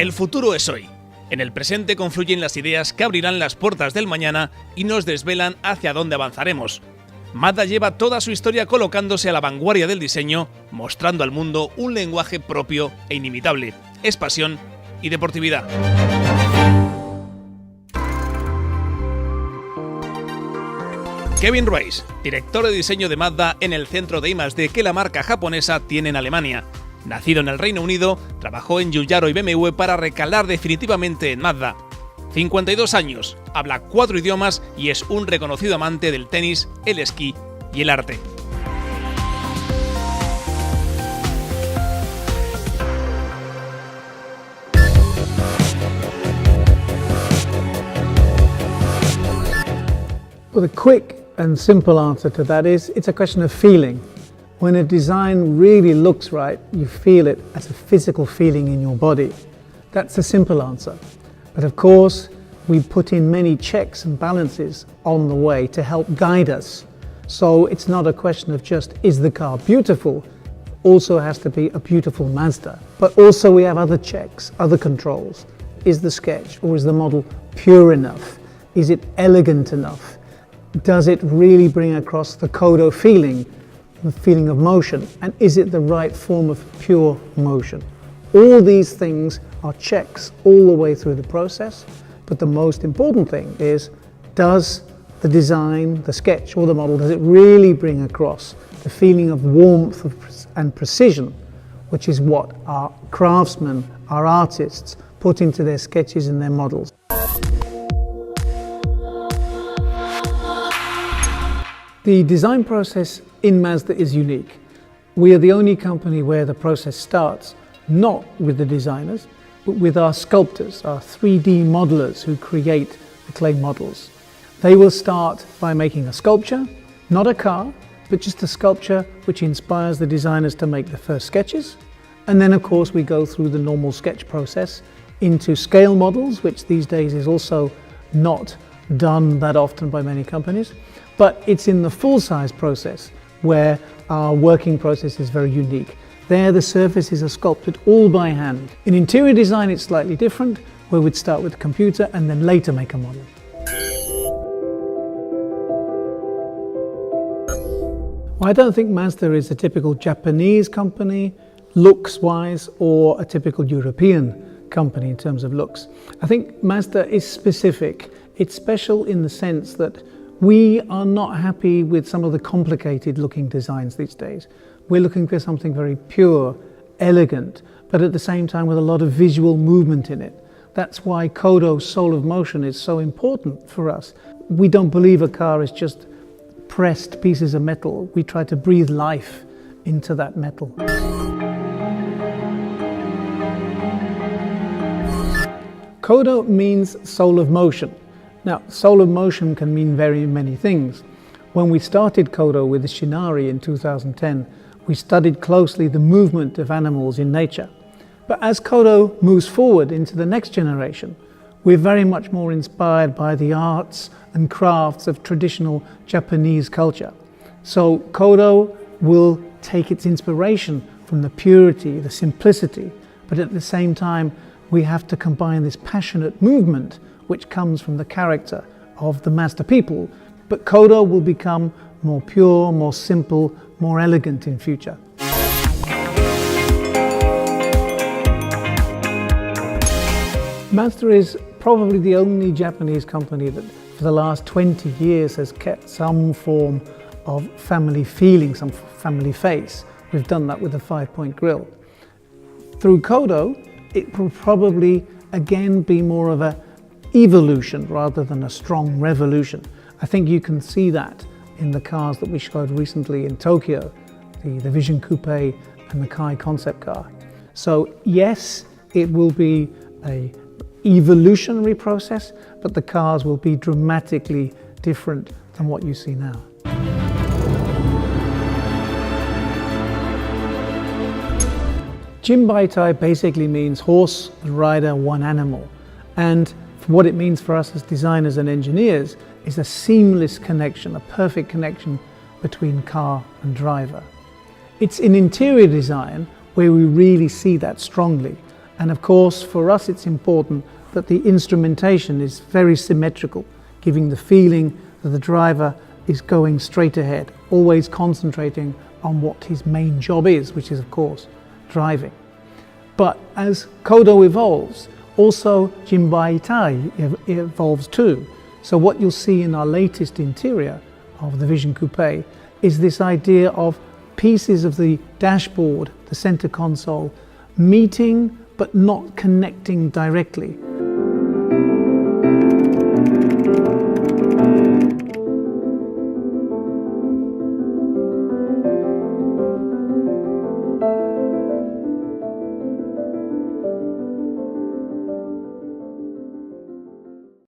El futuro es hoy. En el presente confluyen las ideas que abrirán las puertas del mañana y nos desvelan hacia dónde avanzaremos. Mazda lleva toda su historia colocándose a la vanguardia del diseño, mostrando al mundo un lenguaje propio e inimitable. Es pasión y deportividad. Kevin Rice, director de diseño de Mazda en el Centro de I+D que la marca japonesa tiene en Alemania. Nacido en el Reino Unido, trabajó en Giugiaro y BMW para recalar definitivamente en Mazda. 52 años, habla 4 idiomas y es un reconocido amante del tenis, el esquí y el arte. Well, the quick and simple answer to that is it's a question of feeling. When a design really looks right, you feel it as a physical feeling in your body. That's the simple answer. But of course, we put in many checks and balances on the way to help guide us. So it's not a question of just, is the car beautiful? It also has to be a beautiful Mazda. But also we have other checks, other controls. Is the sketch or is the model pure enough? Is it elegant enough? Does it really bring across the Kodo feeling, the feeling of motion? And is it the right form of pure motion? All these things are checks all the way through the process. But the most important thing is, does the design, the sketch or the model, does it really bring across the feeling of warmth and precision, which is what our craftsmen, our artists put into their sketches and their models. The design process in Mazda is unique. We are the only company where the process starts not with the designers, but with our sculptors, our 3D modelers who create the clay models. They will start by making a sculpture, not a car, but just a sculpture which inspires the designers to make the first sketches. And then of course we go through the normal sketch process into scale models, which these days is also not done that often by many companies. But it's in the full-size process where our working process is very unique. There the surfaces are sculpted all by hand. In interior design it's slightly different, where we'd start with a computer and then later make a model. Well, I don't think Mazda is a typical Japanese company, looks-wise, or a typical European company in terms of looks. I think Mazda is specific. It's special in the sense that we are not happy with some of the complicated looking designs these days. We're looking for something very pure, elegant, but at the same time with a lot of visual movement in it. That's why Kodo's soul of motion is so important for us. We don't believe a car is just pressed pieces of metal. We try to breathe life into that metal. Kodo means soul of motion. Now, soul of motion can mean very many things. When we started Kodo with the Shinari in 2010, we studied closely the movement of animals in nature. But as Kodo moves forward into the next generation, we're very much more inspired by the arts and crafts of traditional Japanese culture. So Kodo will take its inspiration from the purity, the simplicity, but at the same time, we have to combine this passionate movement which comes from the character of the Mazda people. But Kodo will become more pure, more simple, more elegant in future. Mazda is probably the only Japanese company that for the last 20 years has kept some form of family feeling, some family face. We've done that with the 5-point grille. Through Kodo, it will probably again be more of a evolution rather than a strong revolution. I think you can see that in the cars that we showed recently in Tokyo, the Vision Coupe and the Kai concept car. So yes, it will be an evolutionary process, but the cars will be dramatically different than what you see now. Jinbaitai basically means horse, rider, one animal. And what it means for us as designers and engineers is a seamless connection, a perfect connection between car and driver. It's in interior design where we really see that strongly. And of course, for us, it's important that the instrumentation is very symmetrical, giving the feeling that the driver is going straight ahead, always concentrating on what his main job is, which is, of course, driving. But as Kodo evolves, also Jinbai Itai evolves too. So what you'll see in our latest interior of the Vision Coupe is this idea of pieces of the dashboard, the center console, meeting but not connecting directly.